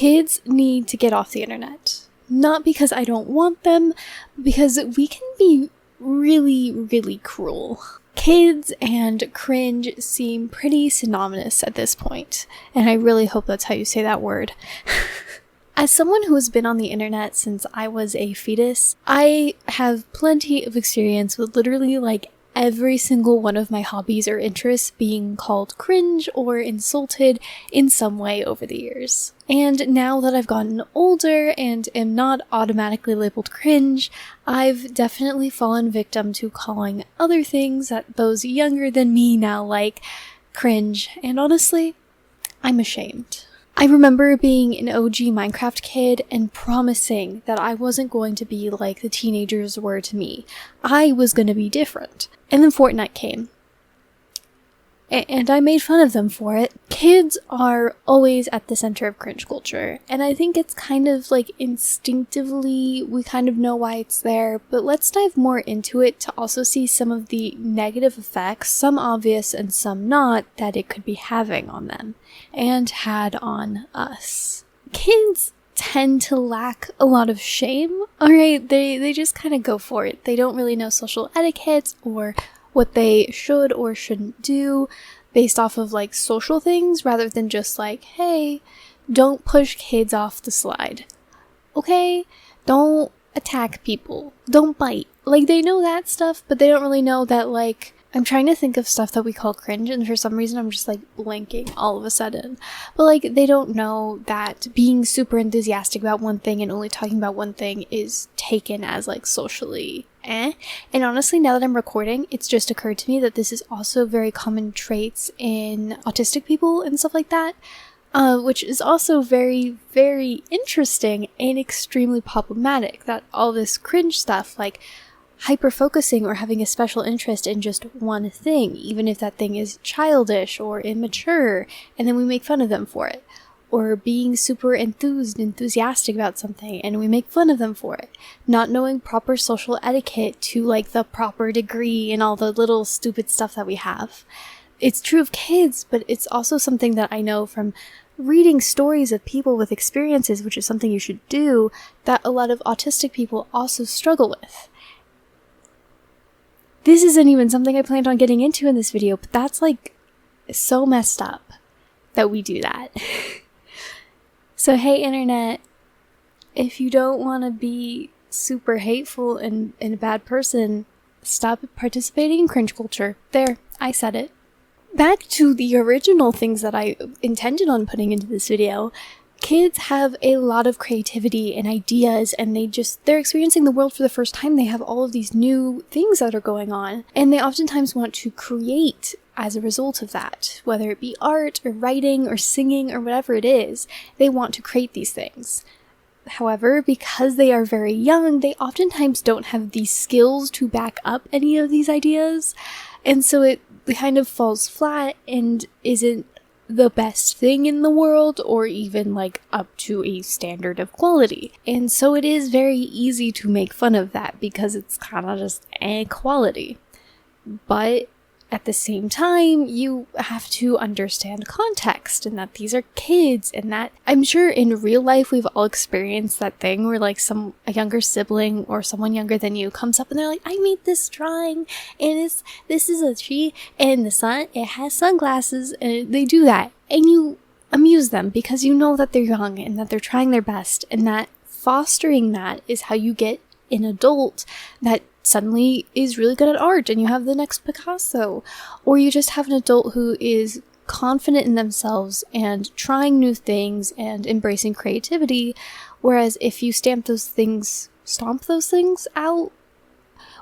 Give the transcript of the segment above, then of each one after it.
Kids need to get off the internet. Not because I don't want them, but because we can be really, really cruel. Kids and cringe seem pretty synonymous at this point, and I really hope that's how you say that word. As someone who has been on the internet since I was a fetus, I have plenty of experience with literally like every single one of my hobbies or interests being called cringe or insulted in some way over the years. And now that I've gotten older and am not automatically labeled cringe, I've definitely fallen victim to calling other things that those younger than me now like cringe, and honestly, I'm ashamed. I remember being an OG Minecraft kid and promising that I wasn't going to be like the teenagers were to me. I was going to be different. And then Fortnite came. And I made fun of them for it. Kids are always at the center of cringe culture, and I think it's kind of like instinctively, we kind of know why it's there, but let's dive more into it to also see some of the negative effects, some obvious and some not, that it could be having on them, and had on us. Kids tend to lack a lot of shame, alright? They just kind of go for it. They don't really know social etiquette or what they should or shouldn't do based off of like social things rather than just like, hey, don't push kids off the slide. Okay? Don't attack people. Don't bite. Like, they know that stuff, but they don't really know that, like, I'm trying to think of stuff that we call cringe, and for some reason I'm just like blanking all of a sudden. But like, they don't know that being super enthusiastic about one thing and only talking about one thing is taken as like socially And honestly, now that I'm recording, it's just occurred to me that this is also very common traits in autistic people and stuff like that, which is also very, very interesting and extremely problematic, that all this cringe stuff, like hyper-focusing or having a special interest in just one thing, even if that thing is childish or immature, and then we make fun of them for it. Or being super enthusiastic about something, and we make fun of them for it. Not knowing proper social etiquette to like the proper degree and all the little stupid stuff that we have. It's true of kids, but it's also something that I know from reading stories of people with experiences, which is something you should do, that a lot of autistic people also struggle with. This isn't even something I planned on getting into in this video, but that's like so messed up that we do that. So hey internet, if you don't want to be super hateful and a bad person, stop participating in cringe culture. There, I said it. Back to the original things that I intended on putting into this video. Kids have a lot of creativity and ideas, and they're experiencing the world for the first time. They have all of these new things that are going on, and they oftentimes want to create as a result of that, whether it be art or writing or singing or whatever it is. They want to create these things. However, because they are very young, they oftentimes don't have the skills to back up any of these ideas, and so it kind of falls flat and isn't the best thing in the world, or even like up to a standard of quality. And so it is very easy to make fun of that because it's kind of just quality. But at the same time, you have to understand context, and that these are kids, and that I'm sure in real life we've all experienced that thing where like a younger sibling or someone younger than you comes up and they're like, I made this drawing, and this is a tree, and the sun, it has sunglasses, and they do that, and you amuse them because you know that they're young and that they're trying their best, and that fostering that is how you get an adult that suddenly is really good at art, and you have the next Picasso. Or you just have an adult who is confident in themselves and trying new things and embracing creativity. Whereas if you stomp those things out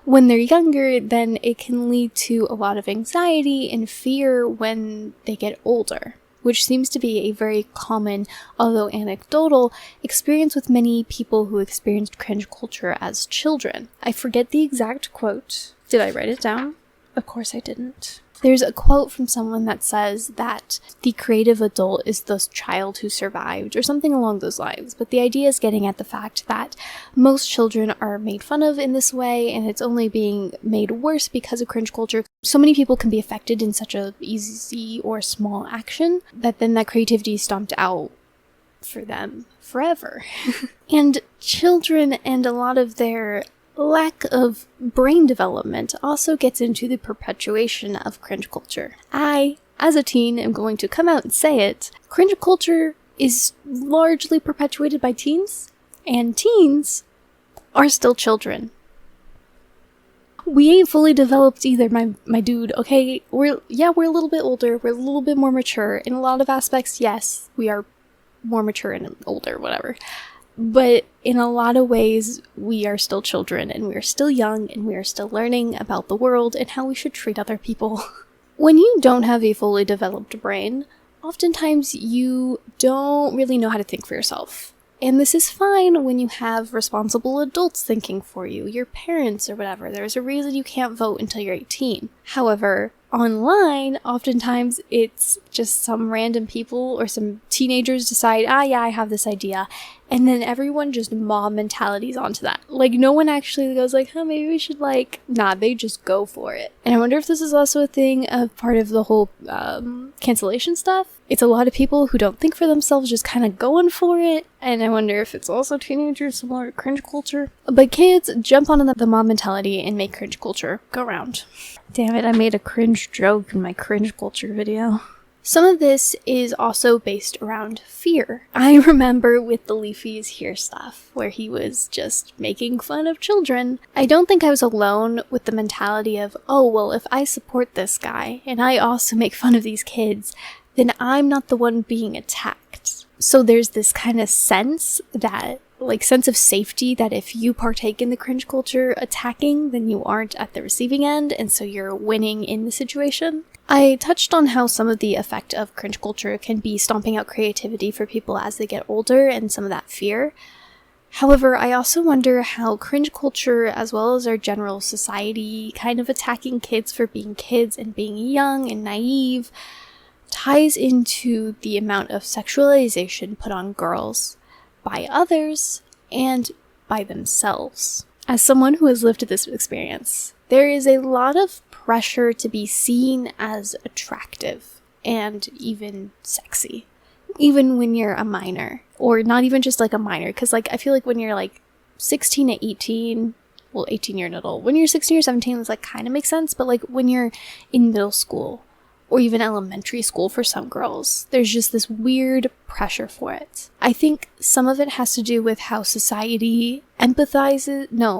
when they're younger, then it can lead to a lot of anxiety and fear when they get older, which seems to be a very common, although anecdotal, experience with many people who experienced cringe culture as children. I forget the exact quote. Did I write it down? Of course I didn't. There's a quote from someone that says that the creative adult is the child who survived, or something along those lines. But the idea is getting at the fact that most children are made fun of in this way, and it's only being made worse because of cringe culture. So many people can be affected in such a easy or small action that then that creativity is stomped out for them forever. And children and a lot of their lack of brain development also gets into the perpetuation of cringe culture. I, as a teen, am going to come out and say it. Cringe culture is largely perpetuated by teens, and teens are still children. We ain't fully developed either, my dude, okay? We're a little bit older, we're a little bit more mature. In a lot of aspects, yes, we are more mature and older, whatever. But in a lot of ways, we are still children, and we are still young, and we are still learning about the world and how we should treat other people. When you don't have a fully developed brain, oftentimes you don't really know how to think for yourself. And this is fine when you have responsible adults thinking for you, your parents or whatever. There's a reason you can't vote until you're 18. However, online, oftentimes it's just some random people or some teenagers decide, yeah, I have this idea. And then everyone just mob mentalities onto that. Like, no one actually goes like, maybe we should they just go for it. And I wonder if this is also a thing of part of the whole cancellation stuff. It's a lot of people who don't think for themselves just kind of going for it. And I wonder if it's also teenagers similar to cringe culture. But kids jump onto the mob mentality and make cringe culture go round. Damn it, I made a cringe joke in my cringe culture video. Some of this is also based around fear. I remember with the Leafy's Here stuff, where he was just making fun of children. I don't think I was alone with the mentality of, if I support this guy, and I also make fun of these kids, then I'm not the one being attacked. So there's this kind of sense of safety that if you partake in the cringe culture attacking, then you aren't at the receiving end, and so you're winning in the situation. I touched on how some of the effect of cringe culture can be stomping out creativity for people as they get older and some of that fear. However, I also wonder how cringe culture, as well as our general society, kind of attacking kids for being kids and being young and naive, ties into the amount of sexualization put on girls by others and by themselves. As someone who has lived this experience, there is a lot of pressure to be seen as attractive and even sexy, even when you're a minor, or not even just a minor, because I feel like when you're 16 to 18, 18 you're an adult. When you're 16 or 17, this kind of makes sense, but when you're in middle school or even elementary school for some girls, there's just this weird pressure for it. I think some of it has to do with how society emphasizes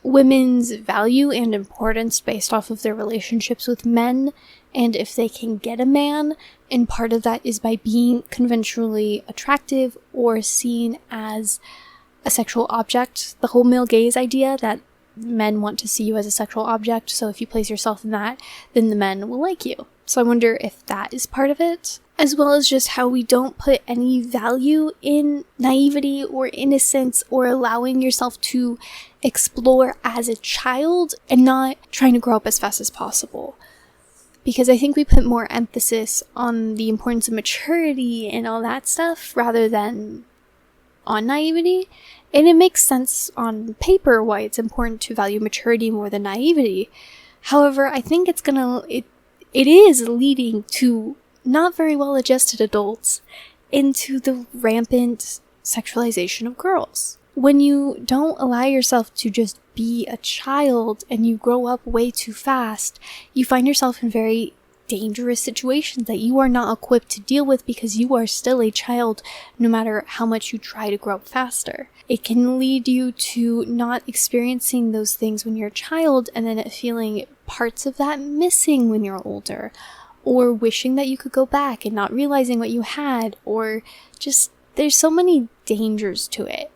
women's value and importance based off of their relationships with men, and if they can get a man, and part of that is by being conventionally attractive or seen as a sexual object. The whole male gaze idea that men want to see you as a sexual object, so if you place yourself in that, then the men will like you. So I wonder if that is part of it, as well as just how we don't put any value in naivety or innocence or allowing yourself to explore as a child and not trying to grow up as fast as possible. Because I think we put more emphasis on the importance of maturity and all that stuff rather than on naivety. And it makes sense on paper why it's important to value maturity more than naivety. However, I think it is leading to not very well adjusted adults into the rampant sexualization of girls. When you don't allow yourself to just be a child and you grow up way too fast, you find yourself in very dangerous situations that you are not equipped to deal with because you are still a child no matter how much you try to grow up faster. It can lead you to not experiencing those things when you're a child and then feeling parts of that missing when you're older, or wishing that you could go back and not realizing what you had, or just there's so many dangers to it.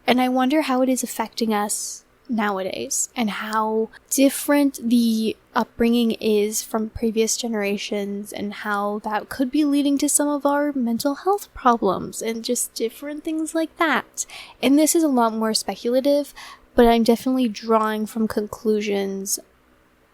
And I wonder how it is affecting us nowadays and how different the upbringing is from previous generations and how that could be leading to some of our mental health problems and just different things like that. And this is a lot more speculative, but I'm definitely drawing from conclusions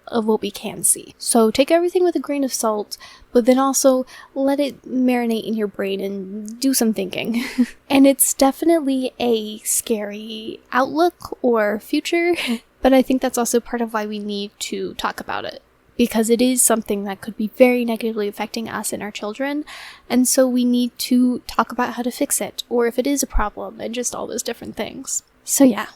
of what we can see. So take everything with a grain of salt, but then also let it marinate in your brain and do some thinking. And it's definitely a scary outlook or future, but I think that's also part of why we need to talk about it. because it is something that could be very negatively affecting us and our children. And so we need to talk about how to fix it, or if it is a problem, and just all those different things. So yeah,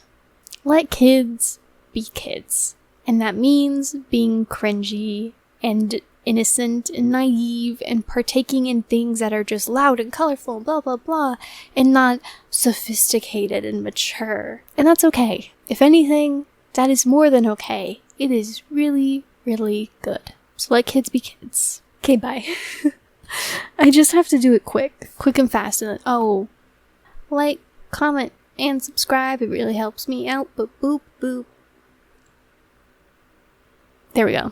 let kids be kids. And that means being cringy and innocent and naive and partaking in things that are just loud and colorful, blah, blah, blah, and not sophisticated and mature. And that's okay. If anything, that is more than okay. It is really, really good. So let kids be kids. Okay, bye. I just have to do it quick and fast, and then, like, comment, and subscribe. It really helps me out. Boop, boop, boop. There we go.